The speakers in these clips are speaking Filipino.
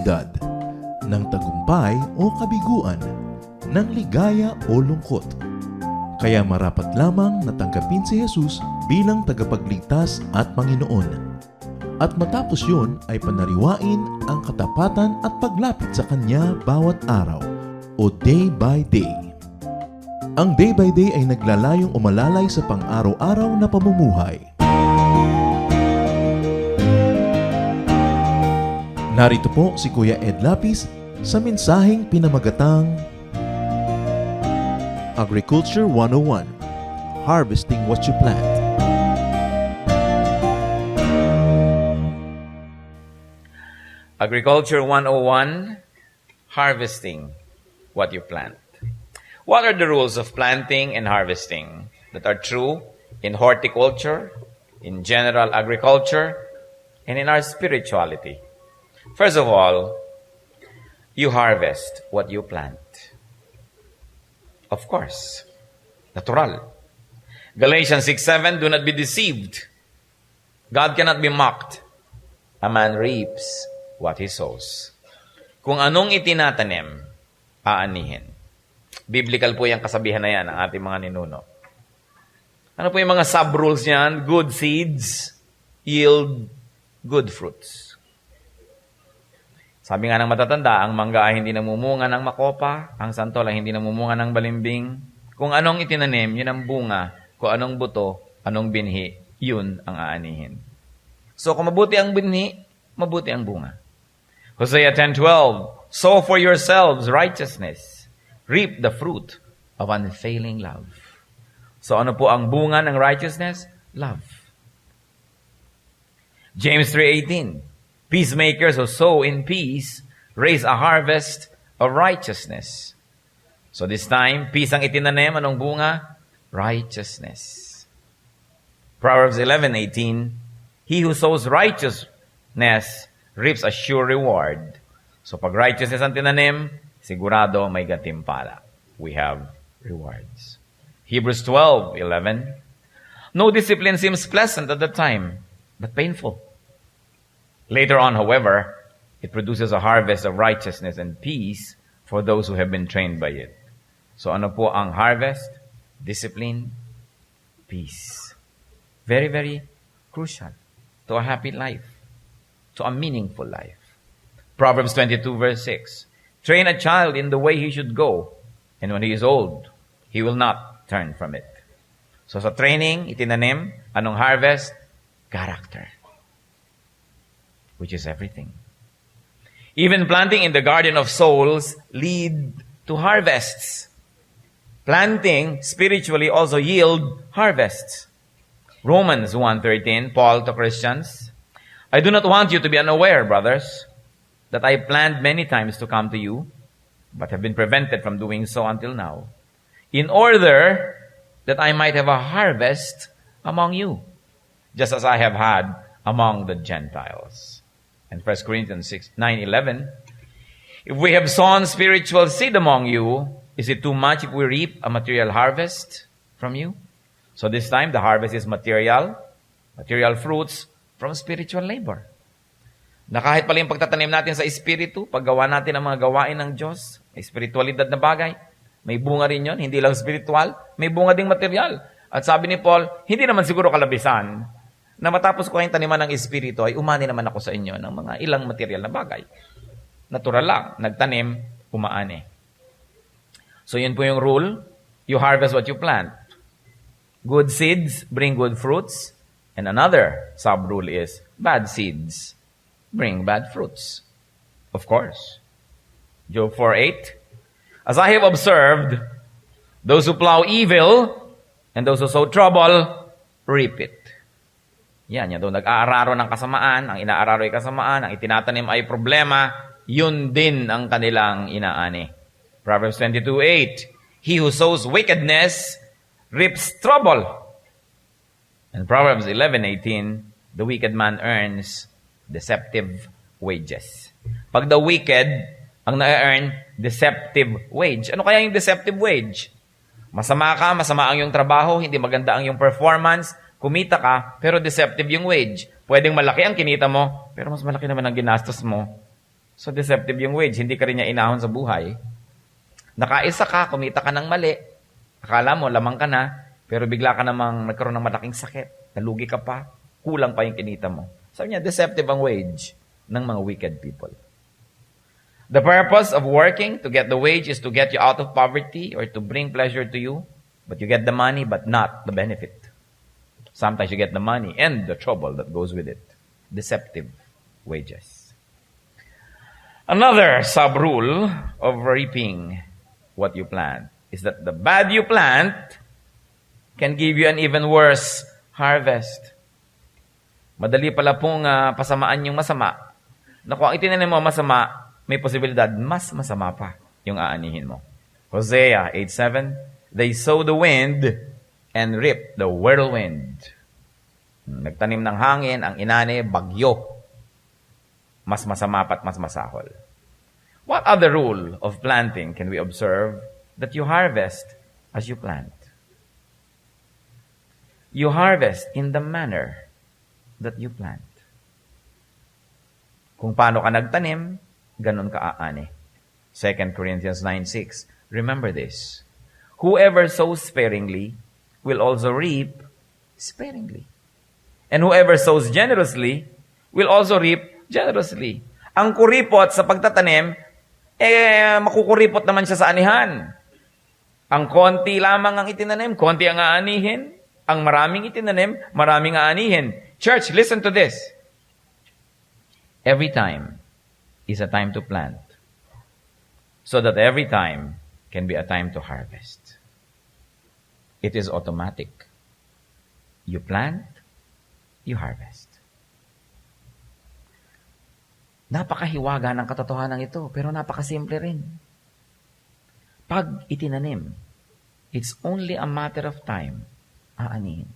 oportunidad, ng tagumpay o kabiguan, ng ligaya o lungkot. Kaya marapat lamang na tanggapin si Jesus bilang tagapagligtas at Panginoon. At matapos yun ay panariwain ang katapatan at paglapit sa Kanya bawat araw o day by day. Ang day by day ay naglalayong umalalay sa pang-araw-araw na pamumuhay. Narito po si Kuya Ed Lapis sa mensaheng pinamagatang Agriculture 101, Harvesting What You Plant. Agriculture 101, Harvesting What You Plant. What are the rules of planting and harvesting that are true in horticulture, in general agriculture, and in our spirituality? First of all, you harvest what you plant. Of course, natural. Galatians 6:7, do not be deceived. God cannot be mocked. A man reaps what he sows. Kung anong itinatanim, aanihin. Biblical po yung kasabihan na yan ng ating mga ninuno. Ano po yung mga sub-rules niyan? Good seeds yield good fruits. Sabi nga ng matatanda, ang mangga ay hindi namumunga ng makopa, ang santol ay hindi namumunga ng balimbing. Kung anong itinanim, yun ang bunga. Kung anong buto, anong binhi, yun ang aanihin. So kung mabuti ang binhi, mabuti ang bunga. Hosea 10:12, sow for yourselves righteousness, reap the fruit of unfailing love. So ano po ang bunga ng righteousness? Love. James 3:18, peacemakers who sow in peace raise a harvest of righteousness. So this time, peace ang itinanim. Anong bunga? Righteousness. Proverbs 11:18, he who sows righteousness reaps a sure reward. So pag righteousness ang tinanim, sigurado may gantimpala. We have rewards. Hebrews 12:11, no discipline seems pleasant at the time, but painful. Later on, however, it produces a harvest of righteousness and peace for those who have been trained by it. So ano po ang harvest? Discipline, peace. Very, very crucial to a happy life, to a meaningful life. Proverbs 22:6, train a child in the way he should go, and when he is old, he will not turn from it. So sa training, itinanim, anong harvest? Character, which is everything. Even planting in the garden of souls lead to harvests. Planting spiritually also yield harvests. Romans 1:13, Paul to Christians, I do not want you to be unaware, brothers, that I planned many times to come to you, but have been prevented from doing so until now, in order that I might have a harvest among you, just as I have had among the Gentiles. And 1 Corinthians 9:11, if we have sown spiritual seed among you, is it too much if we reap a material harvest from you? So this time, the harvest is material fruits from spiritual labor. Na kahit pala yung pagtatanim natin sa espiritu, paggawa natin ang mga gawain ng Diyos, espiritualidad na bagay, may bunga rin yun, hindi lang spiritual, may bunga ding material. At sabi ni Paul, hindi naman siguro kalabisan na matapos ko kayong taniman ng espiritu, ay umani naman ako sa inyo ng mga ilang material na bagay. Natural lang, nagtanim, umaani. So yun po yung rule, you harvest what you plant. Good seeds bring good fruits, and another sub-rule is bad seeds bring bad fruits. Of course. Job 4:8, as I have observed, those who plow evil and those who sow trouble, reap it. Yan daw nag-aararo ng kasamaan, ang inaararo ay kasamaan, ang itinatanim ay problema, yun din ang kanilang inaani. Proverbs 22:8, he who sows wickedness reaps trouble. And Proverbs 11:18, the wicked man earns deceptive wages. Pag the wicked ang na-earn deceptive wage. Ano kaya yung deceptive wage? Masama ka, masama ang iyong trabaho, hindi maganda ang iyong performance, kumita ka, pero deceptive yung wage. Pwedeng malaki ang kinita mo, pero mas malaki naman ang ginastos mo. So deceptive yung wage. Hindi ka rin niya inahon sa buhay. Nakaisa ka, kumita ka ng mali. Akala mo, lamang ka na, pero bigla ka namang nagkaroon ng malaking sakit. Nalugi ka pa, kulang pa yung kinita mo. Sabi niya, deceptive ang wage ng mga wicked people. The purpose of working to get the wage is to get you out of poverty or to bring pleasure to you. But you get the money, but not the benefit. Sometimes you get the money and the trouble that goes with it. Deceptive wages. Another sub-rule of reaping what you plant is that the bad you plant can give you an even worse harvest. Madali pala pong pasamaan yung masama. Na kung ang itinanim mo masama, may posibilidad mas masama pa yung aanihin mo. Hosea 8:7, they sow the wind and reap the whirlwind. Nagtanim ng hangin, ang inani, bagyo. Mas masama pa't mas masahol. What other rule of planting can we observe that you harvest as you plant? You harvest in the manner that you plant. Kung paano ka nagtanim, ganun ka aani. 2 Corinthians 9:6. Remember this. Whoever sows sparingly will also reap sparingly. And whoever sows generously will also reap generously. Ang kuripot sa pagtatanim, makukuripot naman siya sa anihan. Ang konti lamang ang itinanim, konti ang aanihin. Ang maraming itinanim, maraming aanihin. Church, listen to this. Every time is a time to plant, so that every time can be a time to harvest. It is automatic. You plant, you harvest. Napakahiwaga ng katotohanan ito, pero napakasimple rin. Pag itinanim, it's only a matter of time, aanihin.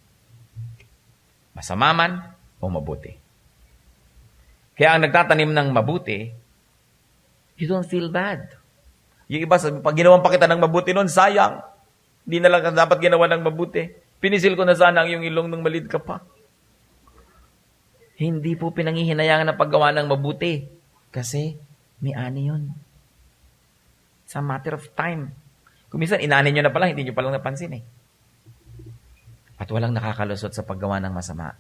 Masama man o mabuti. Kaya ang nagtatanim ng mabuti, you don't feel bad. Yung iba, pag ginawan pa kita ng mabuti nun, sayang. Hindi na lang dapat ginawa ng mabuti. Pinisil ko na sana ang iyong ilong nung malid ka pa. Hindi po pinangihinayangan ng paggawa ng mabuti. Kasi may ani yun. It's a matter of time. Kung minsan, inani nyo na pala, hindi nyo palang napansin eh. At walang nakakalusot sa paggawa ng masama.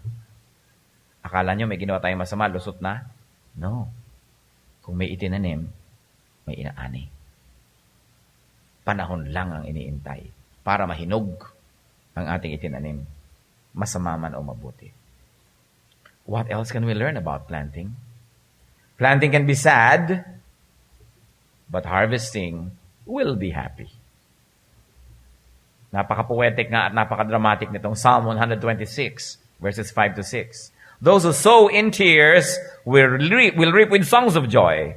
Akala nyo may ginawa tayong masama, lusot na? No. Kung may itinanim, may inaani. Panahon lang ang iniintay para mahinog ang ating itinanim. Masama man o mabuti. What else can we learn about planting? Planting can be sad, but harvesting will be happy. Napaka-poetic nga at napaka-dramatic nitong Psalm 126, verses 5 to 6. Those who sow in tears will reap with songs of joy.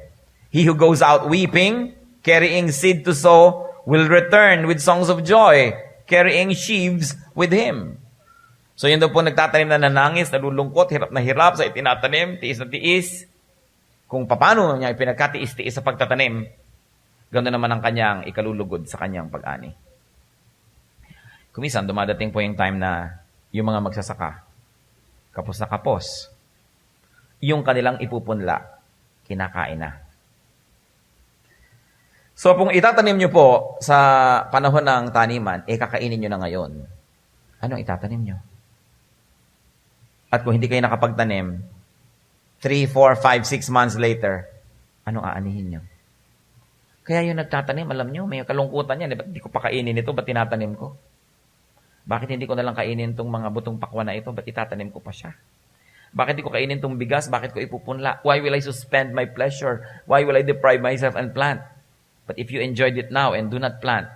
He who goes out weeping, carrying seed to sow, will return with songs of joy, carrying sheaves with him. So yun daw po nagtatanim na nanangis, nalulungkot, hirap na hirap sa itinatanim, tiis na tiis. Kung paano niya ipinagkatiis-tiis sa pagtatanim, ganoon naman ang kanyang ikalulugod sa kanyang pag-ani. Kumisan, dumadating po yung time na yung mga magsasaka, kapos na kapos, yung kanilang ipupunla, kinakain na. So, kung itatanim nyo po sa panahon ng taniman, kakainin nyo na ngayon. Anong itatanim nyo? At kung hindi kayo nakapagtanim, 3, 4, 5, 6 months later, anong aanihin nyo? Kaya yung nagtatanim, alam nyo, may kalungkutan yan. Ba't hindi ko pa kainin ito? Ba't tinatanim ko? Bakit hindi ko nalang kainin itong mga butong pakwan na ito? Ba't itatanim ko pa siya? Bakit hindi ko kainin itong bigas? Bakit ko ipupunla? Why will I suspend my pleasure? Why will I deprive myself and plant? But if you enjoyed it now and do not plant,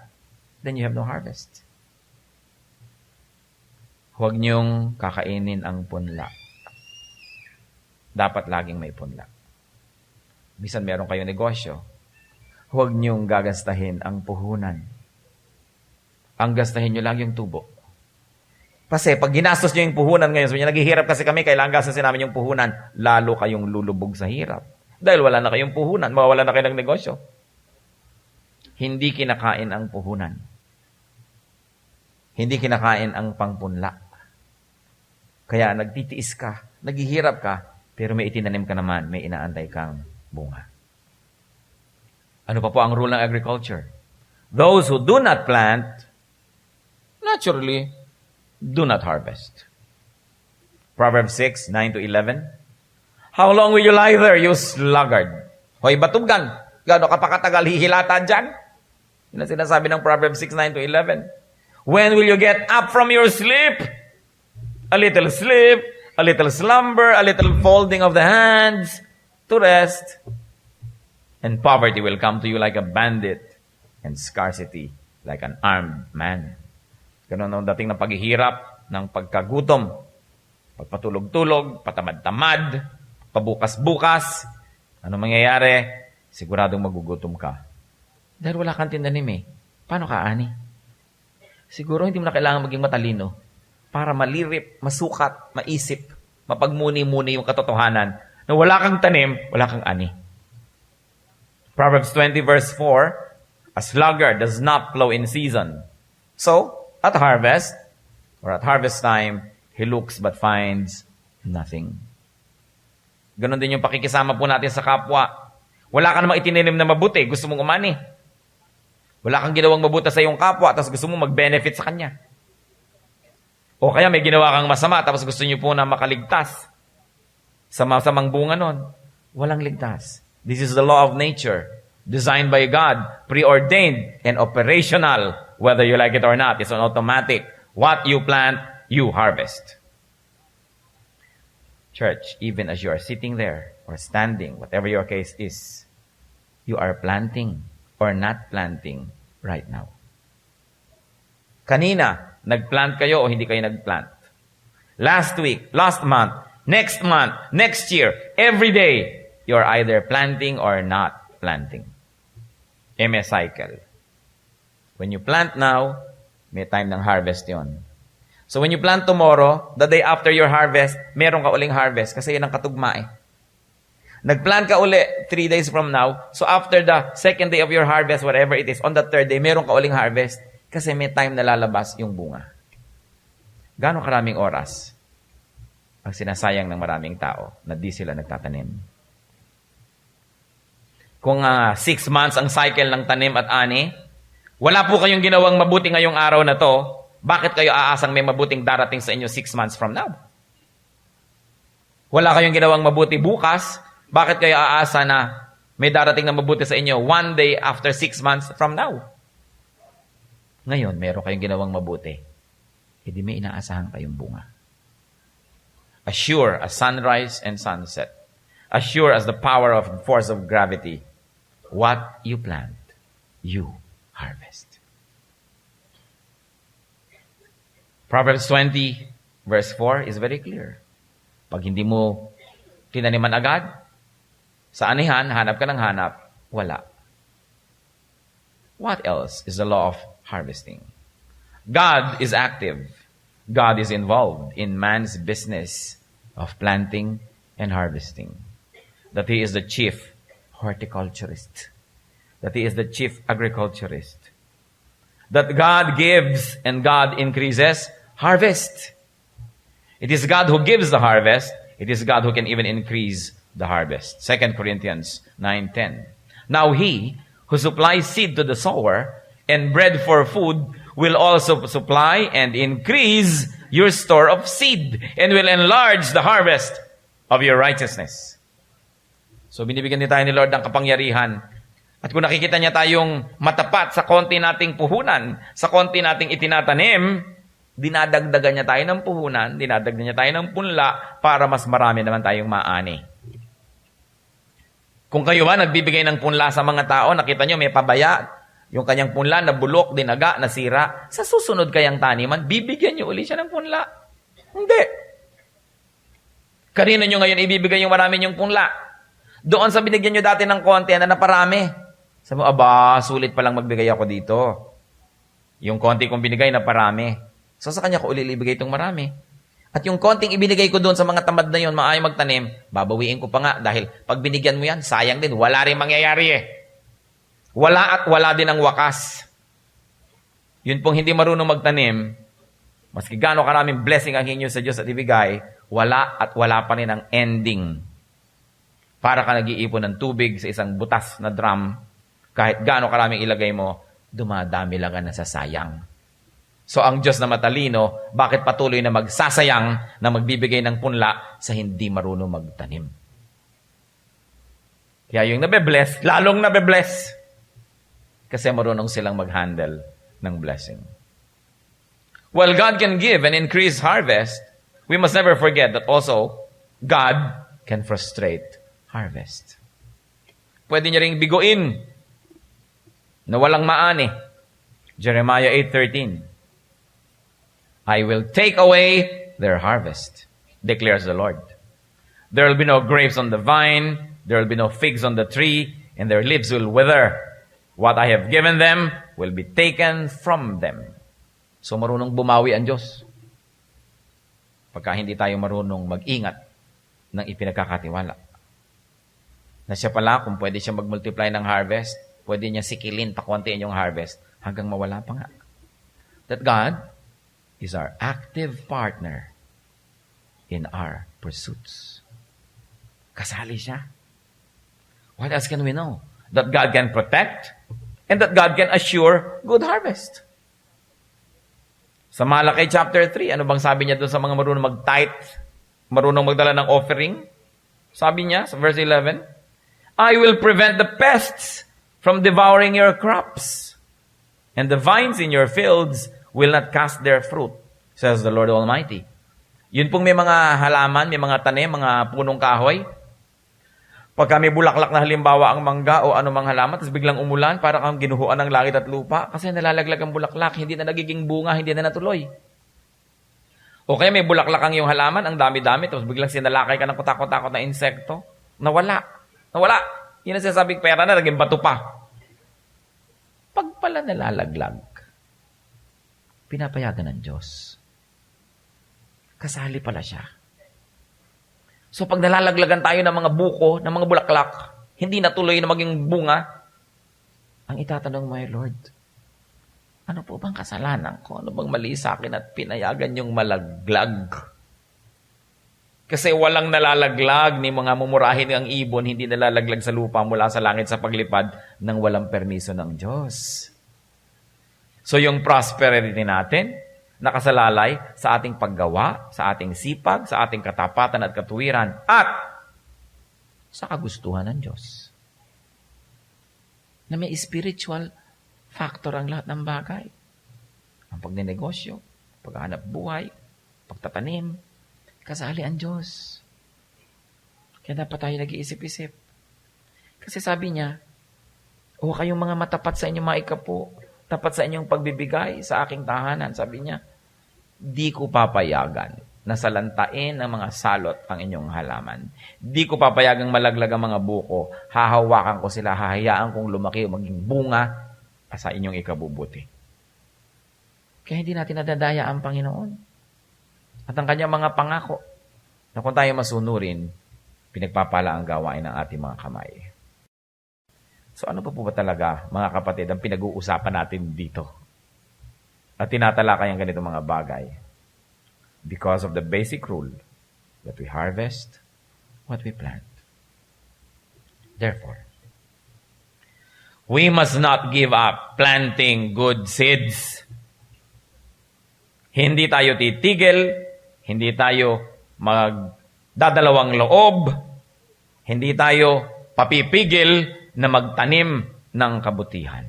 then you have no harvest. Huwag niyong kakainin ang punla. Dapat laging may punla. Bisan meron kayong negosyo, huwag niyong gagastahin ang puhunan. Ang gastahin niyo lang yung tubo. Kasi pag ginastos nyo yung puhunan ngayon, sabi niya, naghihirap kasi kami, kailangan gastasin namin yung puhunan, lalo kayong lulubog sa hirap. Dahil wala na kayong puhunan, mawawala na kayo ng negosyo. Hindi kinakain ang puhunan. Hindi kinakain ang pangpunla. Kaya nagtitiis ka, naghihirap ka, pero may itinanim ka naman, may inaantay kang bunga. Ano pa po ang rule ng agriculture? Those who do not plant, naturally, do not harvest. Proverbs 6, 9 to 11. How long will you lie there, you sluggard? Hoy, batugan. Gano'n ka pa katagal hihilata dyan? Yun ang sinasabi ng Proverbs 6, 9 to 11. When will you get up from your sleep? A little sleep, a little slumber, a little folding of the hands to rest. And poverty will come to you like a bandit, and scarcity like an armed man. Ganun ang dating ng paghihirap, ng pagkagutom, pagpatulog-tulog, patamad-tamad, pabukas-bukas. Ano mangyayari? Siguradong magugutom ka. Dahil wala kang tinanim eh. Paano ka ani? Siguro hindi mo na kailangan maging matalino para malirip, masukat, maisip, mapagmuni-muni yung katotohanan na wala kang tanim, wala kang ani. Proverbs 20 verse 4, a sluggard does not plow in season. So, at harvest, or at harvest time, he looks but finds nothing. Ganon din yung pakikisama po natin sa kapwa. Wala ka namang itininim na mabuti, gusto mong umani. Wala kang ginawang mabuti sa iyong kapwa, tapos gusto mong mag-benefit sa kanya. O kaya may ginawa kang masama, tapos gusto niyo po na makaligtas sa masamang bunga nun. Walang ligtas. This is the law of nature, designed by God, preordained, and operational, whether you like it or not. It's an automatic. What you plant, you harvest. Church, even as you are sitting there or standing, whatever your case is, you are planting or not planting right now. Kanina, nagplant kayo o hindi kayo nagplant? Last week, last month, next year, every day, you're either planting or not planting. MS cycle. When you plant now, may time ng harvest yon. So when you plant tomorrow, the day after your harvest, meron ka uling harvest kasi yun ang katugma eh. Nagplant ka uli 3 days from now, so after the second day of your harvest, whatever it is, on the third day, meron ka uling harvest kasi may time na lalabas yung bunga. Gaano karaming oras ang sinasayang ng maraming tao na di sila nagtatanim? Kung 6 months ang cycle ng tanim at ani, wala po kayong ginawang mabuti ngayong araw na to, bakit kayo aasang may mabuting darating sa inyo 6 months from now? Wala kayong ginawang mabuti bukas, bakit kayo aasa na may darating na mabuti sa inyo 1 day after 6 months from now? Ngayon, meron kayong ginawang mabuti. Hindi may inaasahan kayong bunga. As sure as sunrise and sunset, as sure as the power of force of gravity, what you plant, you harvest. Proverbs 20, verse 4 is very clear. Pag hindi mo tinaniman agad, sa anihan, hanap ka ng hanap, wala. What else is the law of harvesting? God is active. God is involved in man's business of planting and harvesting. That He is the chief horticulturist. That He is the chief agriculturist. That God gives and God increases harvest. It is God who gives the harvest. It is God who can even increase the harvest. 2 Corinthians 9:10. Now He who supplies seed to the sower and bread for food will also supply and increase your store of seed and will enlarge the harvest of your righteousness. So binibigyan din tayo ni Lord ng kapangyarihan. At kung nakikita niya tayong matapat sa konti nating puhunan, sa konti nating itinatanim, dinadagdagan niya tayo ng puhunan, dinadagdagan niya tayo ng punla para mas marami naman tayong maani. Kung kayo ba nagbibigay ng punla sa mga tao, nakita niyo may pabaya, yung kanyang punla na bulok, dinaga, nasira, sa susunod kayang taniman, bibigyan niyo uli siya ng punla. Hindi. Kanino niyo ngayon ibibigay yung marami niyong punla? Doon sa binigyan niyo dati ng konti na naparami. Sabi mo, aba, sulit palang magbigay ako dito. Yung konti kong binigay na parami. So sa kanya ko uli ibigay itong marami. At yung konting ibinigay ko doon sa mga tamad na yun, maayong magtanim, babawiin ko pa nga dahil pag binigyan mo yan, sayang din, wala rin mangyayari eh. Wala at wala din ang wakas. Yun pong hindi marunong magtanim, maski gaano karaming blessing ang hinyo sa Diyos at ibigay, wala at wala pa rin ang ending. Para ka nag-iipon ng tubig sa isang butas na drum, Kahit gaano karaming ilagay mo, dumadami lang ang nasasayang. So ang Diyos na matalino, bakit patuloy na magsasayang na magbibigay ng punla sa hindi marunong magtanim? Kaya yung nabe-bless, lalong nabe-bless. Kasi marunong silang mag-handle ng blessing. While God can give and increase harvest, we must never forget that also God can frustrate harvest. Pwede niya ring biguin na walang maani. Jeremiah 8:13. I will take away their harvest, declares the Lord. There will be no grapes on the vine, there will be no figs on the tree, and their leaves will wither. What I have given them will be taken from them. So marunong bumawi ang Diyos. Pagka hindi tayo marunong mag-ingat ng ipinagkakatiwala. Na siya pala, kung pwede siya mag-multiply ng harvest, pwede niya sikilin, pakuntiin yung harvest, hanggang mawala pa nga. That God is our active partner in our pursuits. Kasali siya. What else can we know? That God can protect and that God can assure good harvest. Sa Malakay chapter 3, ano bang sabi niya doon sa mga marunong mag-tithe, marunong magdala ng offering? Sabi niya sa verse 11, I will prevent the pests from devouring your crops, and the vines in your fields will not cast their fruit, says the Lord Almighty. Yun pong may mga halaman, may mga tanim, mga punong kahoy. Pagka may bulaklak na halimbawa ang mangga o anumang halaman, tapos biglang umulan, para kang ginuhuan ng langit at lupa, kasi nalalaglag ang bulaklak, hindi na nagiging bunga, hindi na natuloy. O kaya may bulaklak ang yung halaman, ang dami-dami, tapos biglang sinalakay ka ng kutakot-takot na insekto, nawala. Nawala. Yun ang sinasabing pera na, naging bato pa. Pag pala nalalaglag, pinapayagan ng Diyos. Kasali pala siya. So pag nalalaglagan tayo ng mga buko, ng mga bulaklak, hindi natuloy na maging bunga, ang itatanong mo ay, Lord, ano po bang kasalanan ko? Ano bang mali sa akin at pinayagan yung malaglag? Kasi walang nalalaglag ni mga mumurahin ang ibon, hindi nalalaglag sa lupa mula sa langit sa paglipad nang walang permiso ng Diyos. So yung prosperity natin, nakasalalay sa ating paggawa, sa ating sipag, sa ating katapatan at katuwiran, at sa kagustuhan ng Diyos. Na may spiritual factor ang lahat ng bagay. Ang pagnenegosyo, paghahanap buhay, pagtatanim, kasali ang Diyos. Kaya dapat tayo nag-iisip-isip. Kasi sabi niya, huwag kayong mga matapat sa inyong mga ikapo, tapat sa inyong pagbibigay sa aking tahanan. Sabi niya, di ko papayagan na salantain ng mga salot ang inyong halaman. Di ko papayagang malaglag ang mga buko. Hahawakan ko sila, hahayaan kong lumaki o maging bunga sa inyong ikabubuti. Kaya hindi natin nadadaya ang Panginoon. At ang kanyang mga pangako na kung tayo masunurin, pinagpapala ang gawain ng ating mga kamay. So ano pa po ba talaga, mga kapatid, ang pinag-uusapan natin dito? At tinatalakay ang ganitong mga bagay. Because of the basic rule that we harvest what we plant. Therefore, we must not give up planting good seeds. Hindi tayo titigil, hindi tayo magdadalawang loob, hindi tayo papipigil na magtanim ng kabutihan.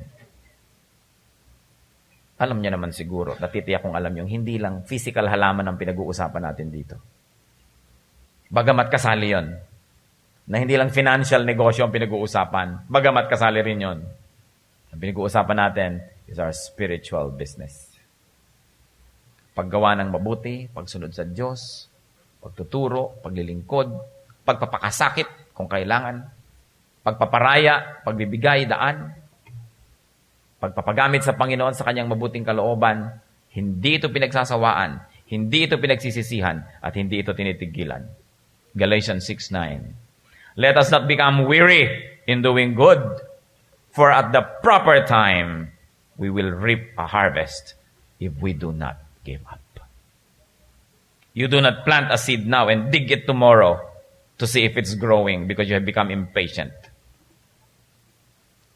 Alam niya naman siguro, natitiyak kong alam yung hindi lang physical halaman ang pinag-uusapan natin dito. Bagamat kasali yon, na hindi lang financial negosyo ang pinag-uusapan, bagamat kasali rin yon. Ang pinag-uusapan natin is our spiritual business. Paggawa ng mabuti, pagsunod sa Diyos, pagtuturo, paglilingkod, pagpapakasakit kung kailangan, pagpaparaya, pagbibigay, daan, pagpapagamit sa Panginoon sa kanyang mabuting kalooban, hindi ito pinagsasawaan, hindi ito pinagsisisihan, at hindi ito tinitigilan. Galatians 6:9. Let us not become weary in doing good, for at the proper time, we will reap a harvest if we do not give up. You do not plant a seed now and dig it tomorrow to see if it's growing because you have become impatient.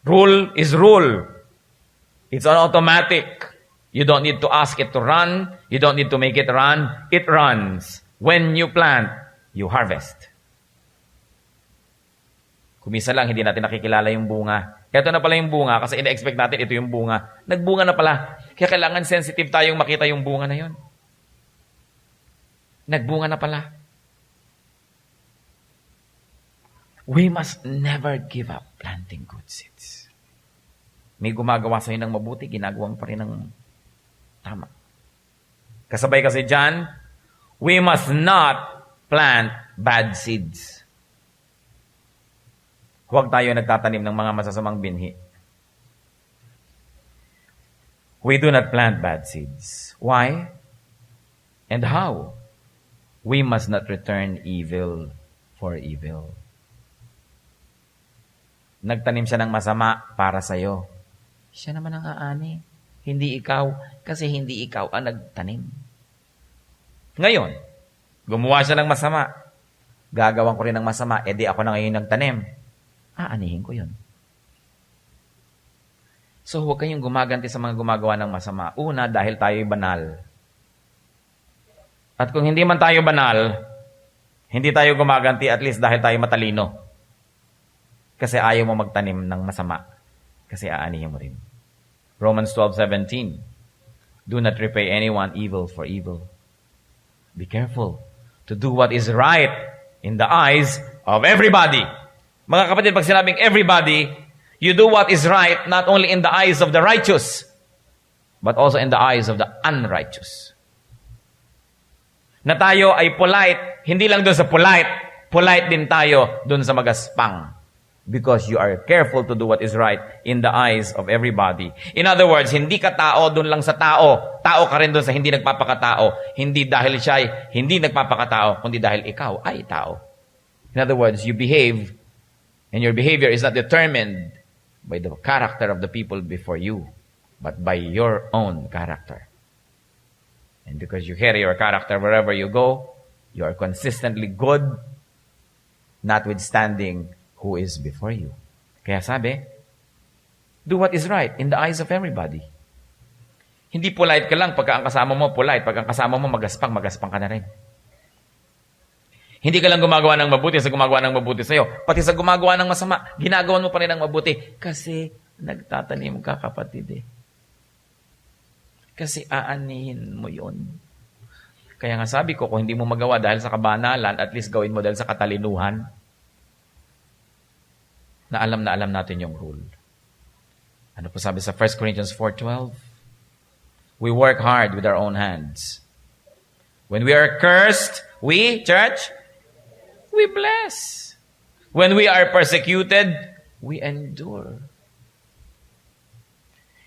Rule is rule. It's an automatic. You don't need to ask it to run. You don't need to make it run. It runs. When you plant, you harvest. Kumisa lang, hindi natin nakikilala yung bunga. Ito na pala yung bunga kasi ina-expect natin ito yung bunga. Nagbunga na pala. Kaya kailangan sensitive tayong makita yung bunga na yon. Nagbunga na pala. We must never give up planting good seeds. May gumagawa sa'yo ng mabuti, ginagawa mo pa rin ng tama. Kasabay kasi dyan, we must not plant bad seeds. Huwag tayo nagtatanim ng mga masasamang binhi. We do not plant bad seeds. Why? And how? We must not return evil for evil. Nagtanim siya ng masama para sa'yo. Siya naman ang aani. Hindi ikaw, kasi hindi ikaw ang nagtanim. Ngayon, gumawa siya ng masama. Gagawan ko rin ng masama, edi ako na ngayon nagtanim. Aanihin ko yun. So, huwag kayong gumaganti sa mga gumagawa ng masama. Una, dahil tayo'y banal. At kung hindi man tayo banal, hindi tayo gumaganti at least dahil tayo matalino. Kasi ayaw mo magtanim ng masama. Kasi aanihin mo rin. Romans 12:17. Do not repay anyone evil for evil. Be careful to do what is right in the eyes of everybody. Mga kapatid, pag sinabing everybody, you do what is right not only in the eyes of the righteous, but also in the eyes of the unrighteous. Na tayo ay polite, hindi lang doon sa polite din tayo doon sa magaspang. Because you are careful to do what is right in the eyes of everybody. In other words, hindi ka tao doon lang sa tao. Tao ka rin doon sa hindi nagpapakatao. Hindi dahil siya ay hindi nagpapakatao, kundi dahil ikaw ay tao. In other words, you behave, and your behavior is not determined by the character of the people before you, but by your own character. And because you carry your character wherever you go, you are consistently good, notwithstanding who is before you. Kaya sabi, do what is right in the eyes of everybody. Hindi polite ka lang pagka ang kasama mo polite, pag ang kasama mo magaspang ka na rin. Hindi ka lang gumagawa ng mabuti sa gumagawa ng mabuti sa'yo. Pati sa gumagawa ng masama, ginagawan mo pa rin ng mabuti. Kasi nagtatanim ka, kapatid eh. Kasi aanihin mo yun. Kaya nga sabi ko, kung hindi mo magawa dahil sa kabanalan, at least gawin mo dahil sa katalinuhan, na alam natin yung rule. Ano po sabi sa 1 Corinthians 4:12? We work hard with our own hands. When we are cursed, we, church, we bless. When we are persecuted, we endure.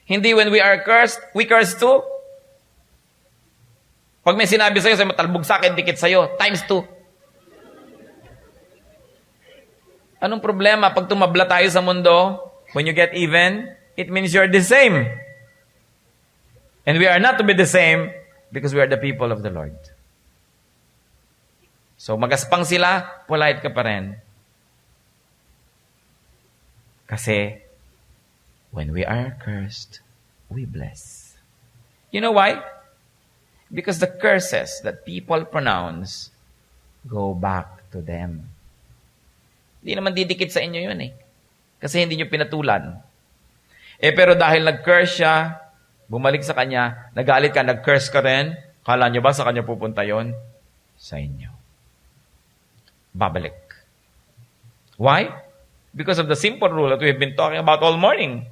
Hindi when we are cursed, we curse too. Pag may sinabi sa'yo, matalbog sa akin, dikit sa'yo, times 2. Anong problema pag tumabla tayo sa mundo? When you get even, it means you're the same. And we are not to be the same because we are the people of the Lord. So magaspang sila, polite ka pa rin. Kasi when we are cursed, we bless. You know why? Because the curses that people pronounce go back to them. Hindi naman didikit sa inyo yun eh. Kasi hindi nyo pinatulan. Pero dahil nag-curse siya, bumalik sa kanya, nagalit ka, nag-curse ka rin, kala nyo ba sa kanya pupunta yon? Sa inyo. Babalik. Why? Because of the simple rule that we've been talking about all morning.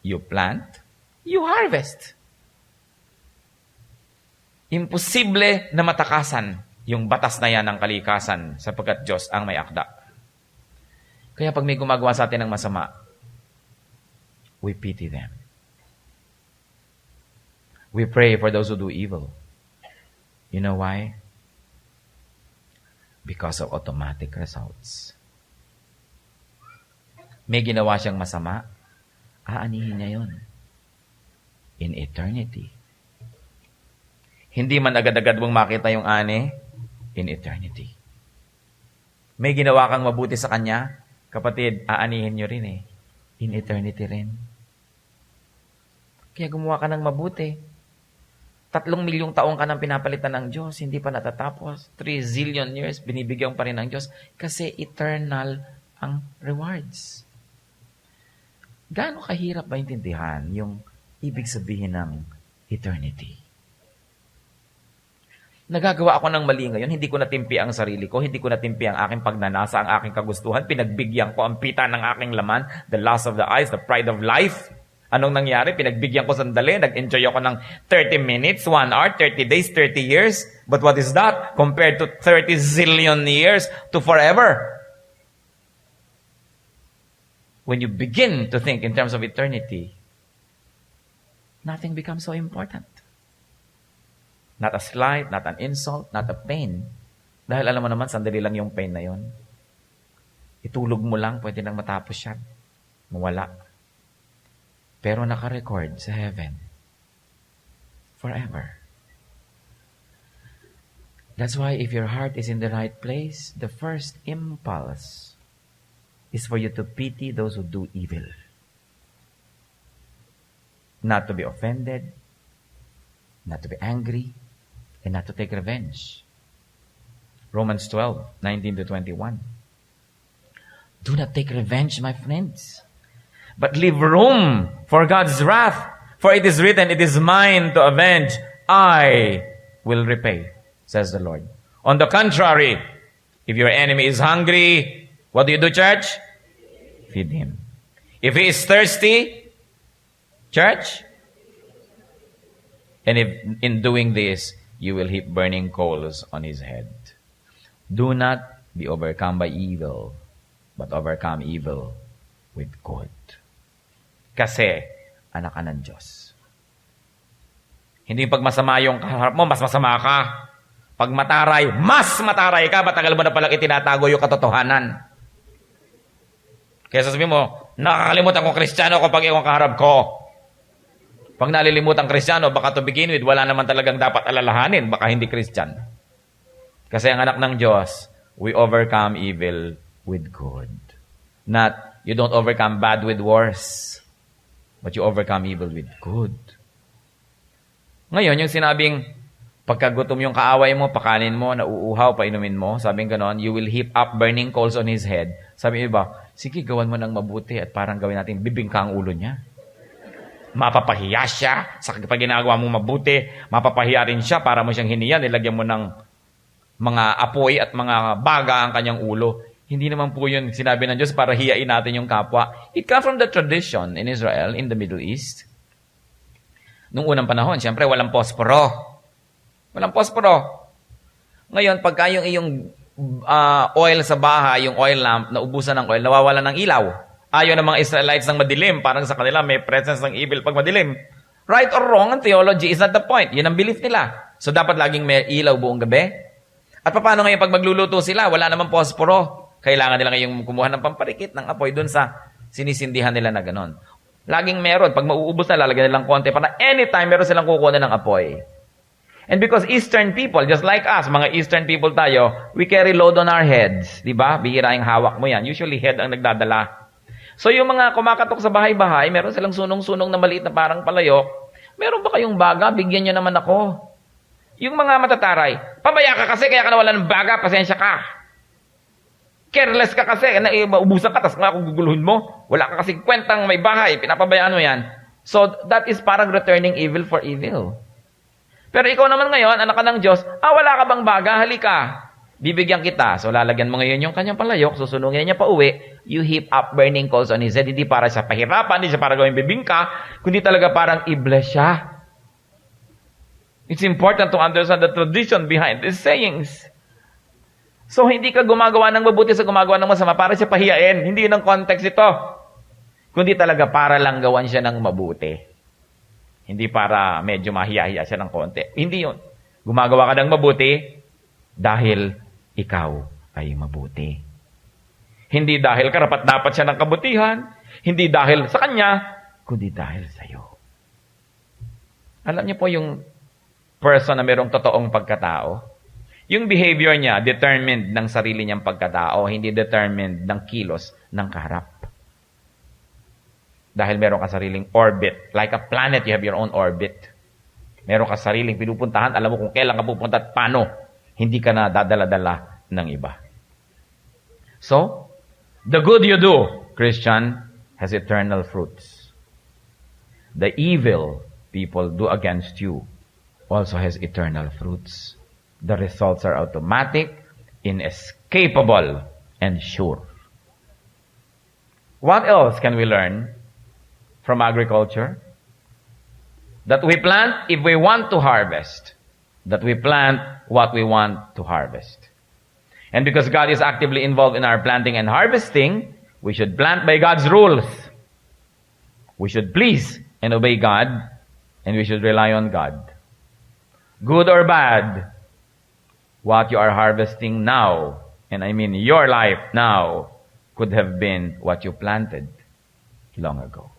You plant, you harvest. Imposible na matakasan yung batas na yan ng kalikasan sapagkat Diyos ang may akda. Kaya pag may gumagawa sa atin ng masama, we pity them. We pray for those who do evil. You know why? Because of automatic results. May ginawa siyang masama, aanihin niya yun. In eternity. Hindi man agad-agad mong makita yung ani, in eternity. May ginawa kang mabuti sa kanya, kapatid, aanihin nyo rin eh. in eternity rin. Kaya gumawa ka ng mabuti. 3 milyong taong ka nang pinapalitan ng Diyos, hindi pa natatapos. 3 zillion years, binibigyan pa rin ng Diyos. Kasi eternal ang rewards. Gaano kahirap maintindihan yung ibig sabihin ng eternity? Nagagawa ako ng mali ngayon, hindi ko natimpi ang sarili ko, hindi ko natimpi ang aking pagnanasa, ang aking kagustuhan, pinagbigyan ko ang pita ng aking laman, the lust of the eyes, the pride of life. Anong nangyari? Pinagbigyan ko sandali, nag-enjoy ako ng 30 minutes, 1 hour, 30 days, 30 years. But what is that compared to 30 zillion years to forever? When you begin to think in terms of eternity, nothing becomes so important. Not a slight, not an insult, not a pain. Dahil alam mo naman, sandali lang yung pain na yon. Itulog mo lang, pwede nang matapos yan. Mawala. Pero naka-record sa heaven. Forever. That's why if your heart is in the right place, the first impulse is for you to pity those who do evil. Not to be offended, not to be angry, and not to take revenge. Romans 12, 19 to 21. Do not take revenge, my friends, but leave room for God's wrath. For it is written, it is mine to avenge. I will repay, says the Lord. On the contrary, if your enemy is hungry, what do you do, church? Feed him. If he is thirsty, church, and if in doing this, you will heap burning coals on his head. Do not be overcome by evil, but overcome evil with good. Kasi, anak ka ng Diyos. Hindi pag masama yung kaharap mo, mas masama ka. Pag mataray, mas mataray ka. Matagal mo na palang itinatago yung katotohanan. Kaya sasabihin mo, nakakalimutan ko Kristiyano kapag yung kaharap ko. Pag nalilimutan Kristiyano, baka to begin with, wala naman talagang dapat alalahanin. Baka hindi Kristyan. Kasi ang anak ng Diyos, we overcome evil with good. Not, you don't overcome bad with worse, but you overcome evil with good. Ngayon, yung sinabing, pagkagutom yung kaaway mo, pakanin mo, nauuhaw, painumin mo, sabing ganon, you will heap up burning coals on his head. Sabi iba, sige, gawan mo ng mabuti at parang gawin natin, bibingka ang ulo niya. Mapapahiya siya sa pag ginagawa mong mabuti. Mapapahiya rin siya para mo siyang hiniyan. Nilagyan mo ng mga apoy at mga baga ang kanyang ulo. Hindi naman po yun sinabi ng Diyos para hiyain natin yung kapwa. It comes from the tradition in Israel, in the Middle East. Nung unang panahon, siyempre, walang posporo. Walang posporo. Ngayon, pagka yung iyong oil sa bahay, yung oil lamp, naubusan ng oil, nawawala ng ilaw. Ayaw ng mga Israelites ng madilim. Parang sa kanila may presence ng evil pag madilim. Right or wrong, ang theology is not the point. Yun ang belief nila. So dapat laging may ilaw buong gabi. At paano ngayon pag magluluto sila? Wala namang posporo. Kailangan nila ngayong kumuha ng pamparikit ng apoy dun sa sinisindihan nila na ganon. Laging meron. Pag mauubos na, lalagyan nilang konti para anytime meron silang kukuha ng apoy. And because Eastern people, just like us, mga Eastern people tayo, we carry load on our heads. Diba? Bihira yung hawak mo yan. Usually head ang nagdadala. So yung mga kumakatok sa bahay-bahay, meron silang sunong-sunong na maliit na parang palayok. Meron ba kayong baga? Bigyan nyo naman ako. Yung mga matataray, pabaya ka kasi kaya ka nawalan ng baga, pasensya ka. Careless ka kasi, maubusan ka, tapos nga kung guguluhin mo, wala ka kasi kwentang may bahay, pinapabayaan mo yan. So that is parang returning evil for evil. Pero ikaw naman ngayon, anak ka ng Diyos, wala ka bang baga? Halika. Bibigyan kita. So, lalagyan mo ngayon yung kanyang palayok, susunugin niya pa uwi, you heap up burning coals on his head. Hindi para sa pahirapan, hindi siya para gawing bibingka, kundi talaga parang i-bless siya. It's important to understand the tradition behind these sayings. So, hindi ka gumagawa ng mabuti sa gumagawa ng masama para siya pahiyain. Hindi yun ang context ito. Kundi talaga para lang gawan siya ng mabuti. Hindi para medyo mahiya-hiya siya ng konti. Hindi yun. Gumagawa ka ng mabuti dahil ikaw ay mabuti. Hindi dahil karapat-dapat siya ng kabutihan, hindi dahil sa kanya, kundi dahil sa iyo. Alam niyo po yung person na mayroong totoong pagkatao? Yung behavior niya, determined ng sarili niyang pagkatao, hindi determined ng kilos ng kaharap. Dahil meron ka sariling orbit. Like a planet, you have your own orbit. Meron ka sariling pinupuntahan, alam mo kung kailan ka pupunta at paano. Hindi ka na dadala-dala ng iba. So, the good you do, Christian, has eternal fruits. The evil people do against you also has eternal fruits. The results are automatic, inescapable, and sure. What else can we learn from agriculture? That we plant if we want to harvest. That we plant what we want to harvest. And because God is actively involved in our planting and harvesting, we should plant by God's rules. We should please and obey God, and we should rely on God. Good or bad, what you are harvesting now, and I mean your life now, could have been what you planted long ago.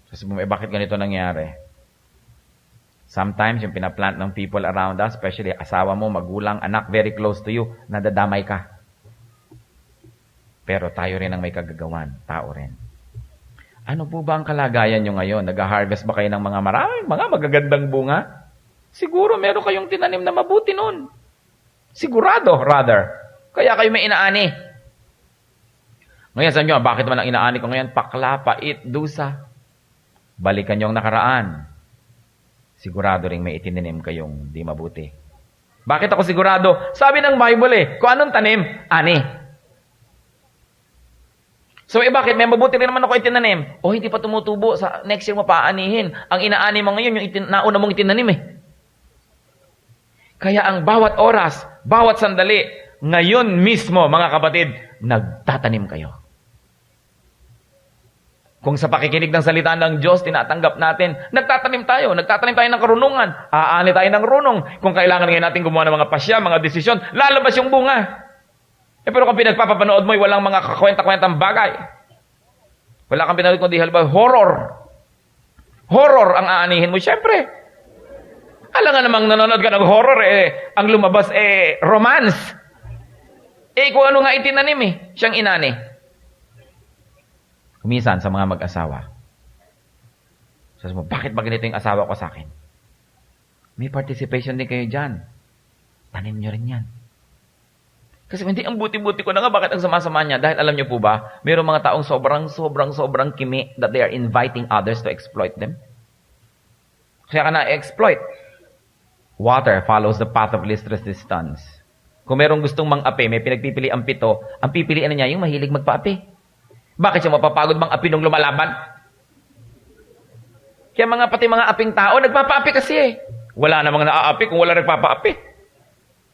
Kasi bakit ganito nangyari? Sometimes yung pinaplant ng people around us, especially asawa mo, magulang, anak, very close to you, nadadamay ka. Pero tayo rin ang may kagagawan, tao rin. Ano po ba ang kalagayan nyo ngayon? Nag-harvest ba kayo ng mga maraming, mga magagandang bunga? Siguro meron kayong tinanim na mabuti nun. Sigurado, rather. Kaya kayo may inaani. Ngayon, sabi nyo, bakit naman ang inaani ko ngayon? Pakla, pait, dusa. Balikan nyo ang nakaraan. Sigurado rin may itinanim kayong di mabuti. Bakit ako sigurado? Sabi ng Bible kung anong tanim, ani. So, bakit? May mabuti rin naman ako itinanim. O, hindi pa tumutubo. Sa next year mo paanihin. Ang inaani mo ngayon, yung nauna mong itinanim Kaya ang bawat oras, bawat sandali, ngayon mismo, mga kapatid, nagtatanim kayo. Kung sa pakikinig ng salita ng Diyos, tinatanggap natin, nagtatanim tayo ng karunungan, aani tayo ng runong. Kung kailangan ngayon natin gumawa ng mga pasya, mga desisyon, lalabas yung bunga. Pero kung pinagpapanood mo, walang mga kakwenta-kwentang bagay. Wala kang pinanood kundi halimbawa, horror. Horror ang aanihin mo, syempre. Alam nga namang nanonood ka ng horror, ang lumabas, romance. Kung ano nga itinanim, siyang inani. Kuminsan sa mga mag-asawa. Sabi mo, bakit ba ganito yung asawa ko sa akin? May participation din kayo dyan. Tanim nyo rin yan. Kasi hindi, ang buti-buti ko na nga, bakit ang sama-sama niya? Dahil alam niyo po ba, mayroong mga taong sobrang kimi that they are inviting others to exploit them. Kaya ka na-exploit. Water follows the path of least resistance. Kung mayroong gustong mang-api, may pinagpipili ang pito, ang pipilian na niya yung mahilig magpa-api. Bakit siya mapapagod bang api nung lumalaban? Kaya pati mga aping tao, nagpapaapi kasi Wala namang naaapi kung wala nagpapaapi.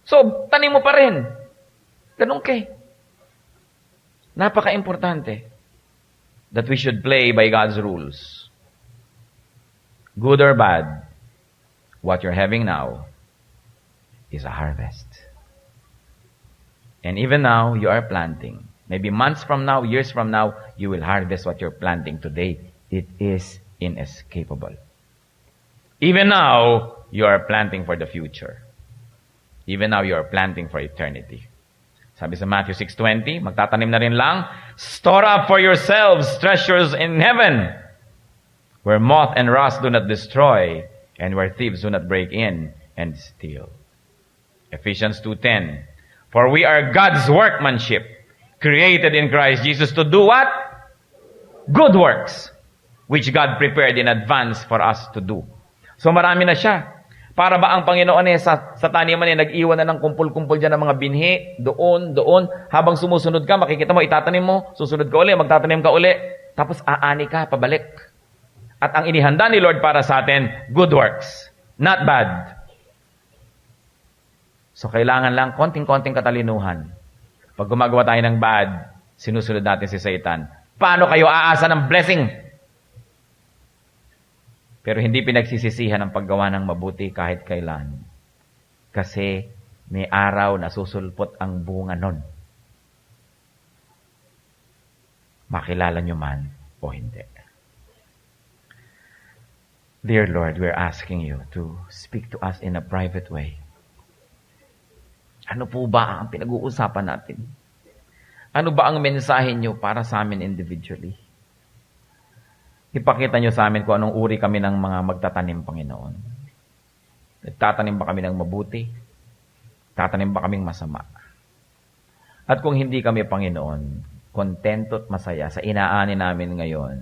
So, tanim mo pa rin. Ganun Napaka-importante that we should play by God's rules. Good or bad, what you're having now is a harvest. And even now, you are planting. Maybe months from now, years from now, you will harvest what you're planting today. It is inescapable. Even now, you are planting for the future. Even now, you are planting for eternity. Sabi sa Matthew 6:20, magtatanim na rin lang, store up for yourselves treasures in heaven, where moth and rust do not destroy, and where thieves do not break in and steal. Ephesians 2:10, for we are God's workmanship, created in Christ Jesus to do what? Good works, which God prepared in advance for us to do. So marami na siya. Para ba ang Panginoon sa taniman nag-iwan na ng kumpul-kumpul dyan ng mga binhi, doon, habang sumusunod ka, makikita mo, itatanim mo, susunod ka uli, magtatanim ka uli, tapos aani ka, pabalik. At ang inihanda ni Lord para sa atin, good works, not bad. So kailangan lang konting-konting katalinuhan. Pag gumagawa tayo ng bad, sinusunod natin si Satan. Paano kayo aasa ng blessing? Pero hindi pinagsisisihan ang paggawa ng mabuti kahit kailan. Kasi may araw na susulpot ang bunga nun. Makilala nyo man o hindi. Dear Lord, we're asking you to speak to us in a private way. Ano po ba ang pinag-uusapan natin? Ano ba ang mensahe nyo para sa amin individually? Ipakita nyo sa amin kung anong uri kami ng mga magtatanim, Panginoon. Nagtatanim ba kami ng mabuti? Tatanim ba kaming masama? At kung hindi kami, Panginoon, kontento at masaya sa inaani namin ngayon,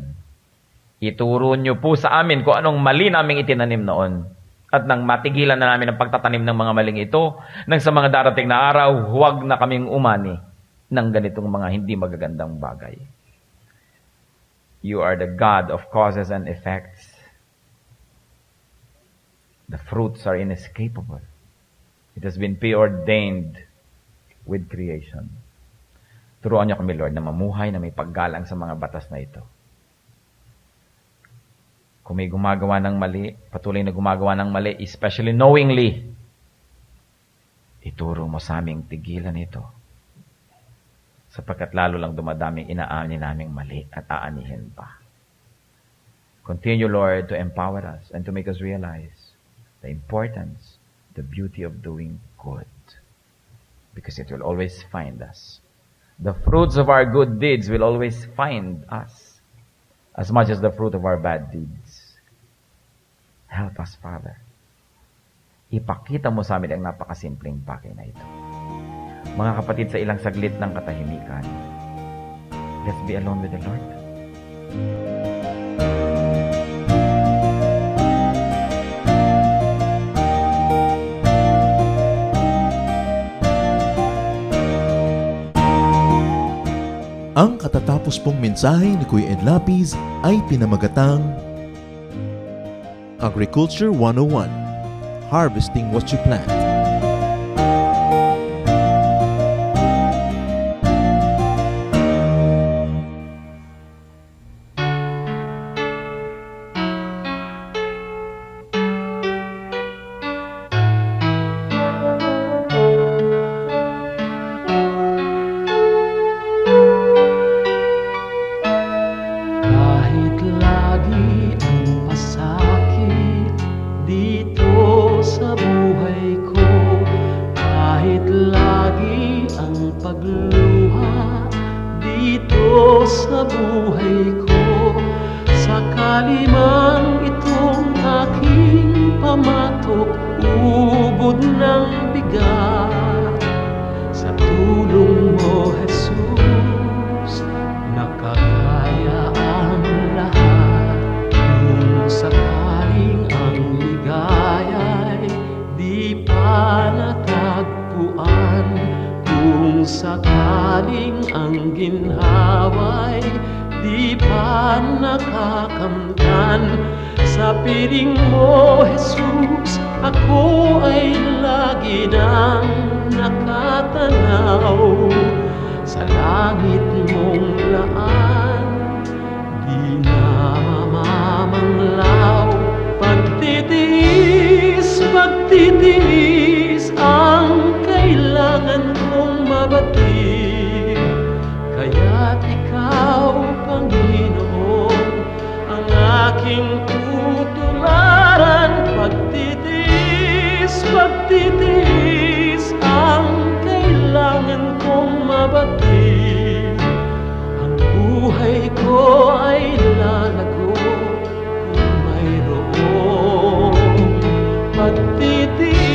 ituro nyo po sa amin kung anong mali naming itinanim noon. At nang matigilan na namin ang pagtatanim ng mga maling ito, nang sa mga darating na araw, huwag na kaming umani ng ganitong mga hindi magagandang bagay. You are the God of causes and effects. The fruits are inescapable. It has been preordained with creation. Turuan niyo kami, Lord, na mamuhay na may paggalang sa mga batas na ito. Kung may gumagawa ng mali, patuloy na gumagawa ng mali, especially knowingly, ituro mo sa aming tigilan ito. Sapagkat lalo lang dumadaming inaani naming mali at aanihin pa. Continue, Lord, to empower us and to make us realize the importance, the beauty of doing good. Because it will always find us. The fruits of our good deeds will always find us as much as the fruit of our bad deeds. Help us, Father. Ipakita mo sa amin ang napakasimpleng bagay na ito. Mga kapatid, sa ilang saglit ng katahimikan, let's be alone with the Lord. Ang katatapos pong mensahe ni Kuya Ed Lapiz ay pinamagatang Agriculture 101, Harvesting What You Plant. Kahit lagi ang pasakit dito sa buhay ko, kahit lagi ang pagluha dito sa buhay ko, sakali man itong aking pamatok, ubod ng bigat, sa tulong mo, Jesus, nakakaya ang lahat. Kung sakaling ang ligaya'y di pa natagpuan, kung sakaling ang ginhawa'y di pa nakakamtan, sa piling mo, Jesus, ako ay lagi nang nakatanaw sa langit mong laan, di na mamamanglaw. Pagtitiis, pagtitiis ang kailangan kong mabatid, kaya't ikaw, Panginoon, ang aking tutularan. Pagtitiis, pagtitiis ang kailangan kong mabatid, ang buhay ko ay lalago kung mayroong pagtitiis.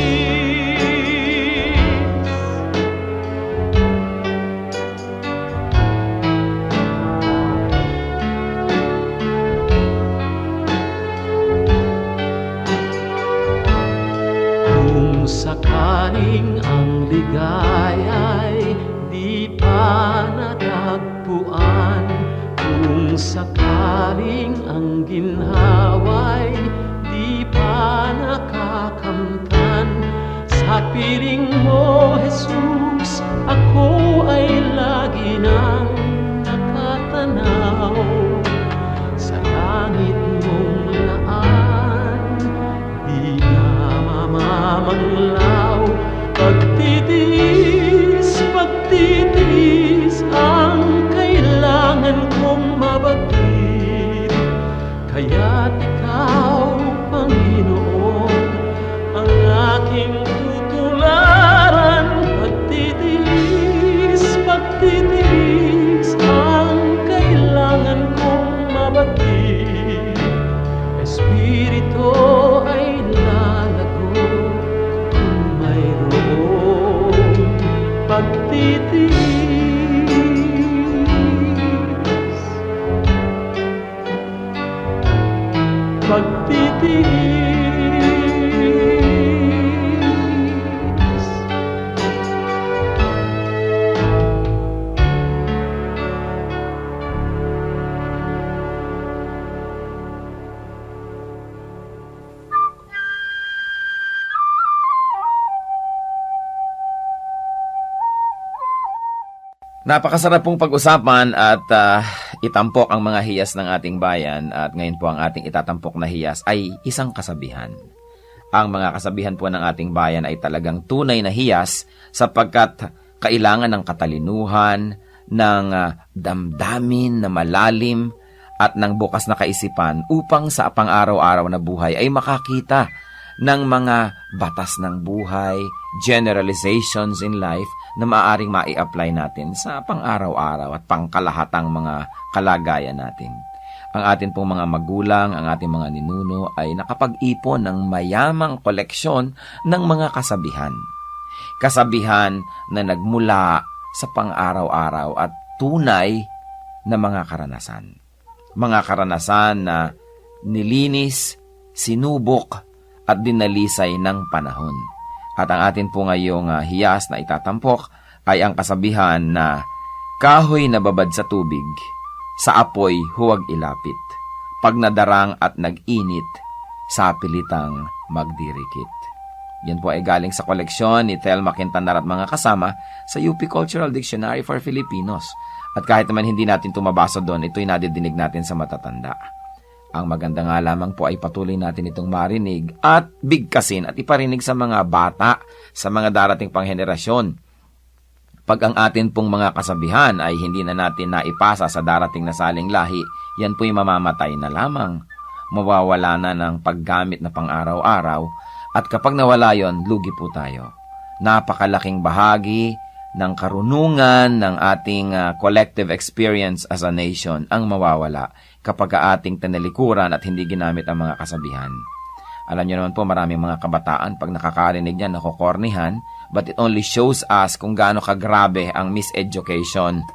Kung sakaling ang ligaya'y di pa natagpuan, kung sakaling ang ginhawa'y di pa nakakamtan, sa piling mo, Jesus, ako ay lagi nang nakatanaw sa langit mong laan, di na mamamanglaw. Pagtitiis, pagtitiis ang kailangan kong mabatid, kaya't ikaw, Panginoon, ang aking tutularan. Pagtitiis, pagtitiis mabatid. Espiritu ay lalago kung mayroong pagtitiis. Pagtitiis. Napakasarap pong pag-usapan at itampok ang mga hiyas ng ating bayan, at ngayon po ang ating itatampok na hiyas ay isang kasabihan. Ang mga kasabihan po ng ating bayan ay talagang tunay na hiyas sapagkat kailangan ng katalinuhan, ng damdamin na malalim at ng bukas na kaisipan upang sa pang-araw-araw na buhay ay makakita ng mga batas ng buhay, generalizations in life na maaaring mai-apply natin sa pang-araw-araw at pangkalahatang mga kalagayan natin. Ang atin pong mga magulang, ang ating mga ninuno ay nakapag-ipon ng mayamang koleksyon ng mga kasabihan. Kasabihan na nagmula sa pang-araw-araw at tunay na mga karanasan. Mga karanasan na nilinis, sinubok, at dinalisay ng panahon. At ang atin po ngayong hiyas na itatampok ay ang kasabihan na kahoy na babad sa tubig, sa apoy huwag ilapit. Pag nadarang at nag-init, sa pilitang magdirikit. Yan po ay galing sa koleksyon ni Thelma Quintanar at mga kasama sa UP Cultural Dictionary for Filipinos. At kahit naman hindi natin tumabasa doon, ito'y nadidinig natin sa matatanda. Ang maganda nga lamang po ay patuloy natin itong marinig at bigkasin at iparinig sa mga bata, sa mga darating pang henerasyon. Pag ang atin pong mga kasabihan ay hindi na natin naipasa sa darating na saling lahi, yan po'y mamamatay na lamang. Mawawala na ng paggamit na pang-araw-araw, at kapag nawala yon, lugi po tayo. Napakalaking bahagi ng karunungan ng ating collective experience as a nation ang mawawala kapag ating tinalikuran at hindi ginamit ang mga kasabihan. Alam niyo naman po, maraming mga kabataan pag nakakarinig niyan, nakukornihan, but it only shows us kung gaano kagrabe ang miseducation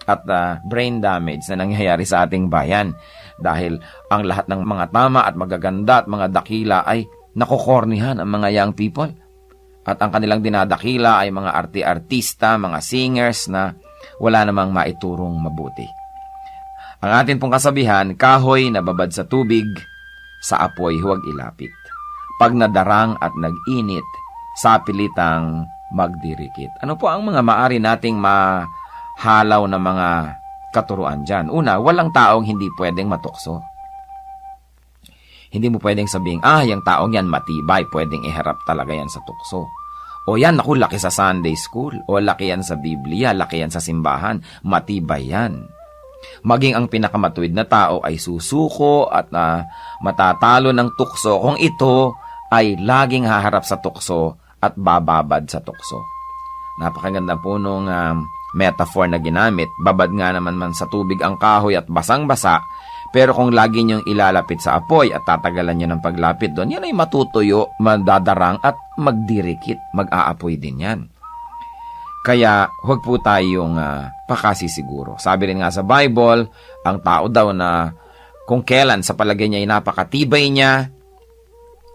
at brain damage na nangyayari sa ating bayan. Dahil ang lahat ng mga tama at magaganda at mga dakila ay nakukornihan ang mga young people. At ang kanilang dinadakila ay mga artista, mga singers na wala namang maiturong mabuti. Ang atin pong kasabihan, kahoy na babad sa tubig, sa apoy huwag ilapit. Pag nadarang at nag-init, sa pilitang magdirikit. Ano po ang mga maaari nating mahalaw na mga katuruan dyan? Una, walang taong hindi pwedeng matukso. Hindi mo pwedeng sabing, yung taong yan matibay, pwedeng iharap talaga yan sa tukso. O yan, naku, laki sa Sunday school. O laki yan sa Biblia, laki yan sa simbahan. Matibay yan. Maging ang pinakamatuwid na tao ay susuko at matatalo ng tukso kung ito ay laging haharap sa tukso at bababad sa tukso. Napakaganda po nung metaphor na ginamit. Babad nga naman sa tubig ang kahoy at basang-basa, pero kung lagi niyong ilalapit sa apoy at tatagalan niyo ng paglapit doon, yan ay matutuyo, madadarang at magdirikit, mag-aapoy din yan. Kaya huwag po tayong pakasisiguro. Sabi rin nga sa Bible, ang tao daw na kung kailan sa palagay niya ay napakatibay niya,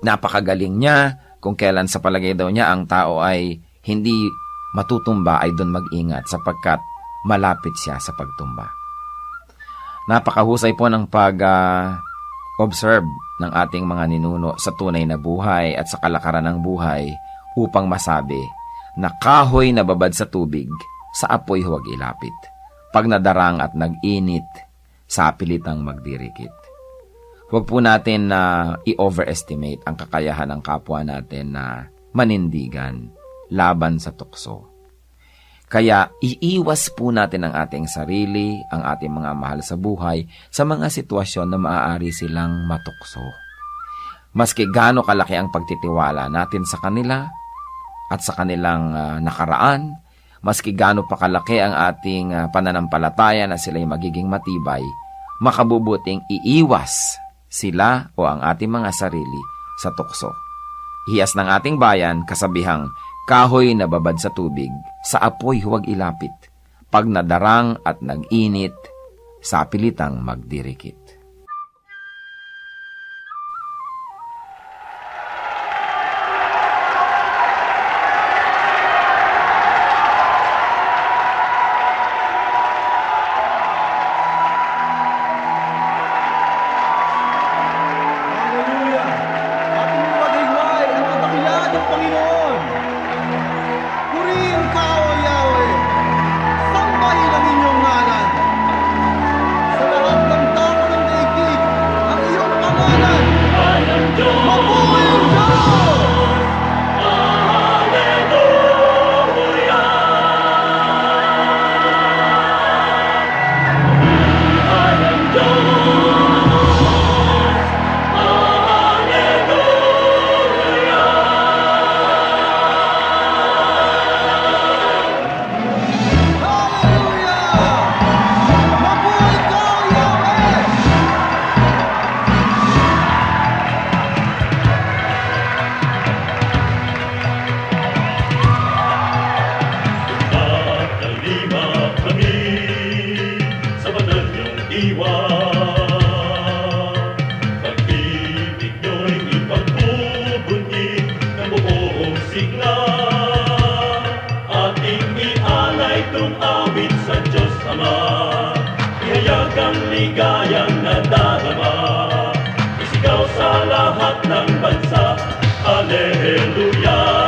napakagaling niya, kung kailan sa palagay daw niya ang tao ay hindi matutumba, ay doon mag-ingat sapagkat malapit siya sa pagtumba. Napakahusay po ng pag-observe ng ating mga ninuno sa tunay na buhay at sa kalakaran ng buhay upang masabi na kahoy na babad sa tubig, sa apoy huwag ilapit. Pag nadarang at nag-init, sa pilitang magdirikit. Huwag po natin na i-overestimate ang kakayahan ng kapwa natin na manindigan laban sa tukso. Kaya iiwas po natin ang ating sarili, ang ating mga mahal sa buhay, sa mga sitwasyon na maaari silang matukso. Maski gaano kalaki ang pagtitiwala natin sa kanila at sa kanilang nakaraan, maski gaano pa kalaki ang ating pananampalataya na sila'y magiging matibay, makabubuting iiwas sila o ang ating mga sarili sa tukso. Hiyas ng ating bayan, kasabihang, kahoy na babad sa tubig, sa apoy huwag ilapit. Pag nadarang at nag-init, sa pilitang magdirikit. Hallelujah! Ating magayway ang kadakilaan ng Panginoon. Purihin ka, O Yahweh. Sambahin ang inyong ngalan. Sa lahat ng tao ng daigdig, ang iyong pangalan. Mabuhay ang Diyos! Hallelujah! Mabuhay ka, O Yahweh! Kalima kami sa banal niyong diwa. Pag-ibig niyo'y ipagbubuti ng buong sigla. Ating ialay tumawid sa Diyos Ama. Ihayag ang ligayang nadarama. Isigaw sa lahat ng bansa. Hallelujah!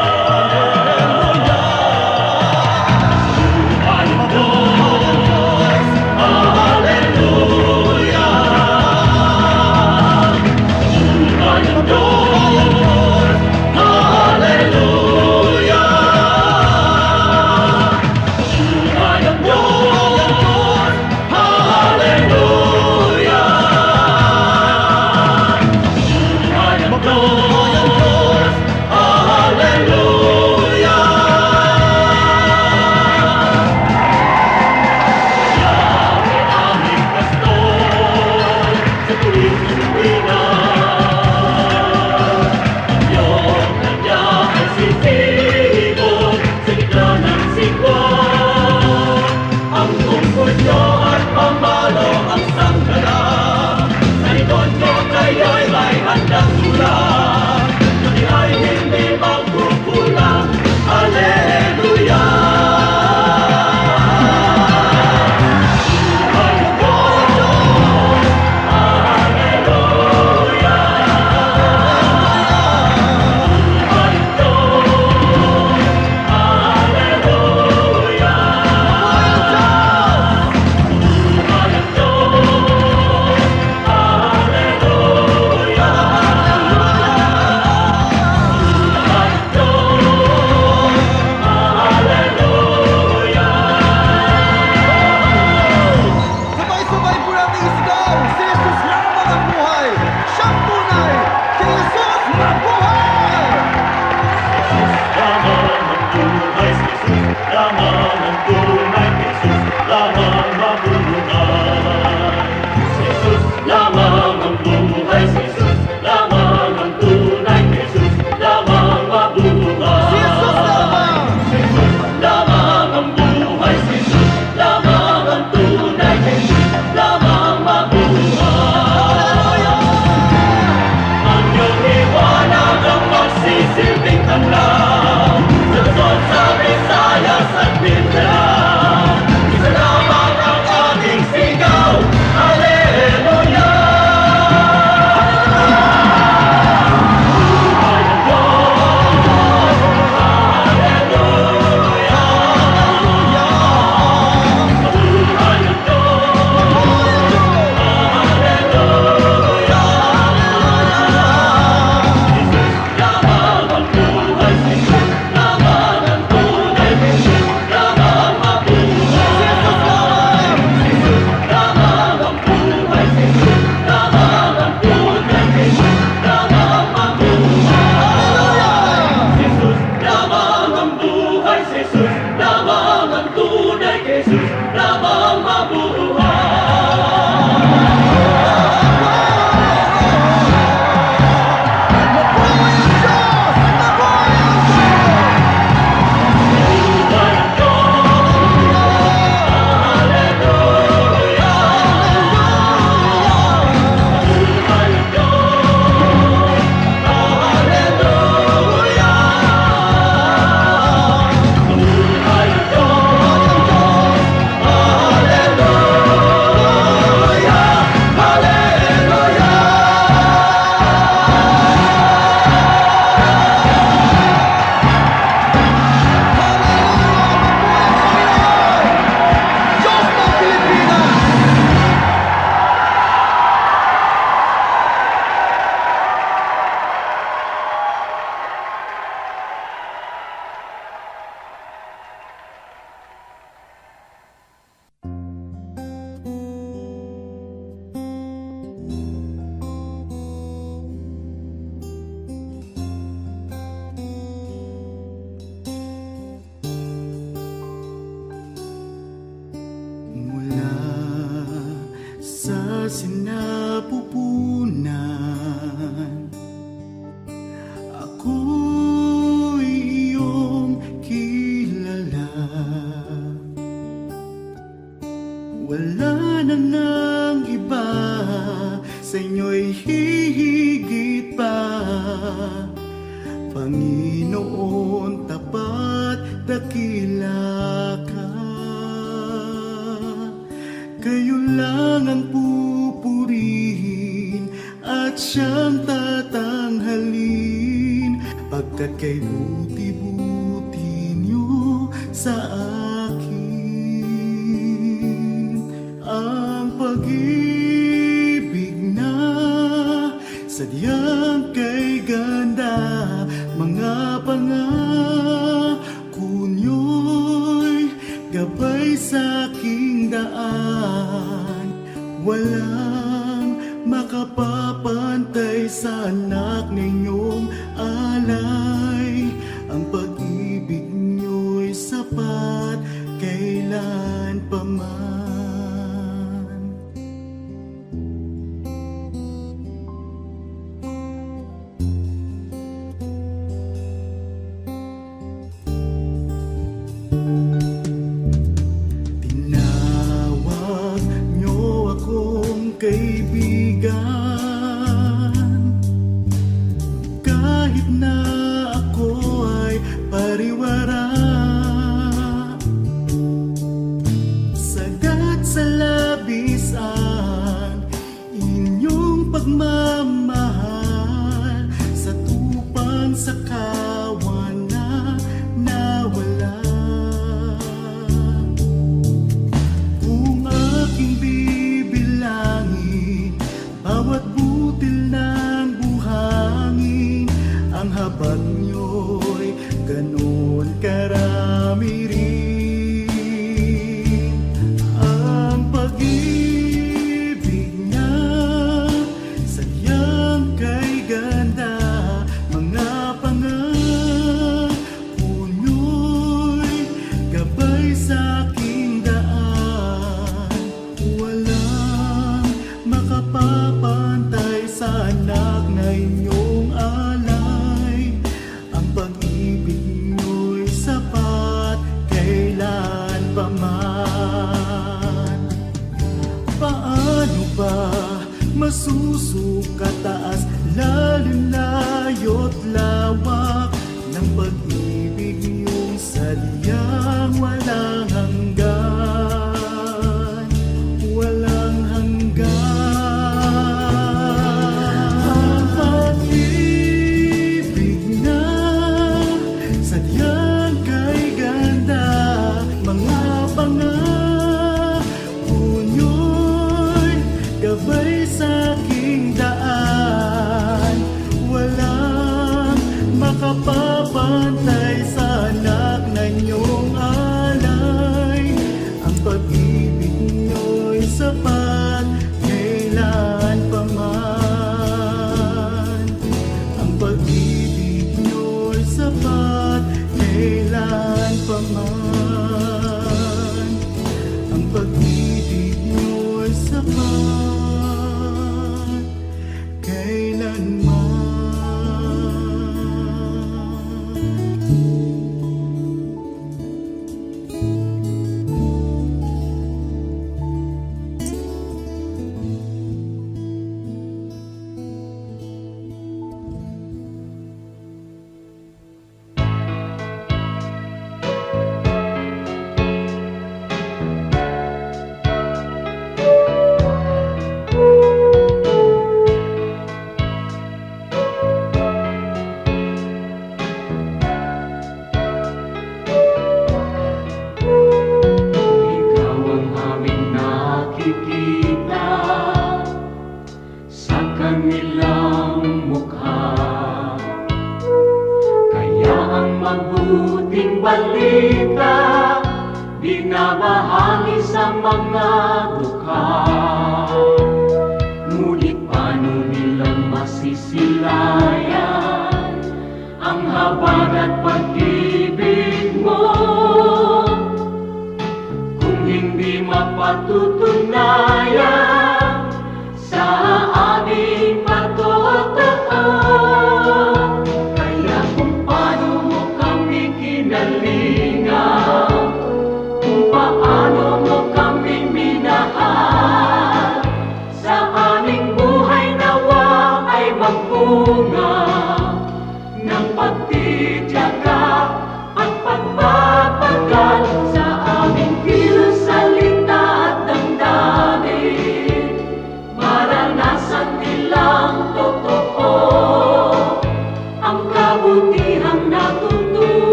kay hihigit pa. Panginoon, tapat dakila ka. Kayo lang ang pupurihin at siyang tatanghalin, pagkat kay buti-buti niyo sa akin. Ang pag-ibig na sadyang kay ganda, mga pangako niyo'y gabay sa aking daan. Walang makapapantay sa anak ninyong alay. Ang pag-ibig niyo'y sapat kailan pa man. Tinawag niyo akong kaibigan, kahit na ako ay pariwara. Sagat sa labisan inyong pagmamahal, sa tupang sa kawan na nawala. Kung aking bibilangin bawat butil ng buhangin, ang habag niyo'y ganon karami rin. Ang pag-ibig na sadyang kay ganda, mga pangako niyo'y gabay sa aking daan. Walang makapapantay sa anak na inyong alay. Ang pag-ibig niyo'y sapat kailan pa man. Paano ba masusukat taas, lalim, layo't lawak ng pag-ibig niyong sadyang walang hanggan, walang hanggan. Ang pag-ibig na sadyang kay ganda, mga pangako niyo'y gabay sa aking daan. Walang makapapantay sa anak na inyong alay. Ang pag-ibig niyo'y sapat kailan pa man. Ang pag-ibig niyo'y sapat kailan pa man. Ang pag-ibig niyo'y sapat kailanman. Ikaw ang aming nakikita sa kanilang mukha, kaya ang mabuting balita binabahagi sa mga dukha. Ngunit paano nilang masisilayan ang habag at pag-ibig mo, kung hindi mapatutunayan sa aming patotoo? Kaya kung paano mo kami kinalingan, kung paano mo kami minahal, sa aming buhay na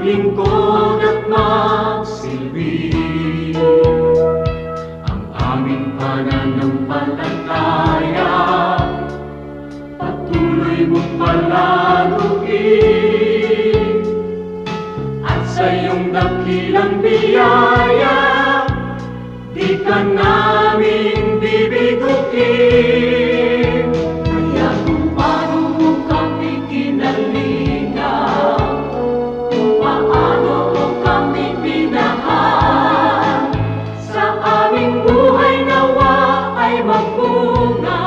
maglingkod at magsilbi. Ang aming pananampalataya patuloy mong palaguin, at sa iyong dakilang biyaya di ka namin bibiguin. Kaya kung paano mo kami kinalingan, kung paano mo kami minahal, sa aming buhay nawa ay magbunga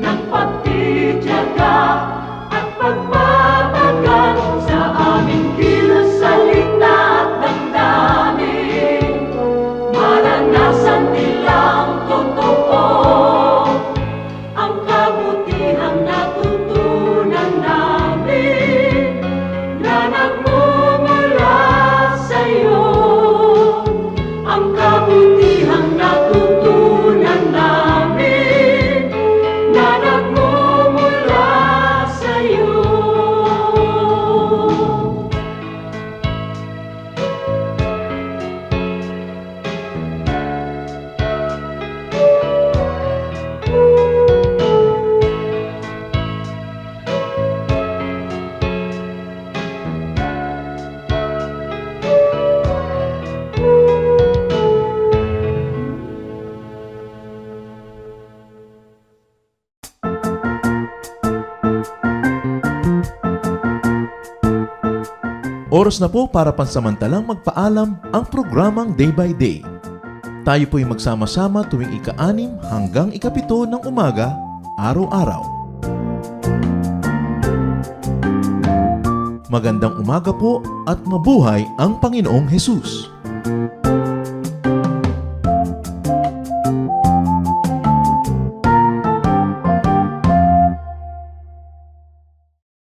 ng pagtitiyaga at pagpapagal sa aming kilos, salita at damdamin. Maranasan nilang totoo ang kabutihang natutunan namin na nagmumula sa iyo. Ang kabutihang natutunan namin na nagmumula sa iyo. Oras na po para pansamantalang magpaalam ang programang Day by Day. Tayo po'y magsama-sama tuwing ika-6 hanggang ika-7 ng umaga, araw-araw. Magandang umaga po at mabuhay ang Panginoong Hesus!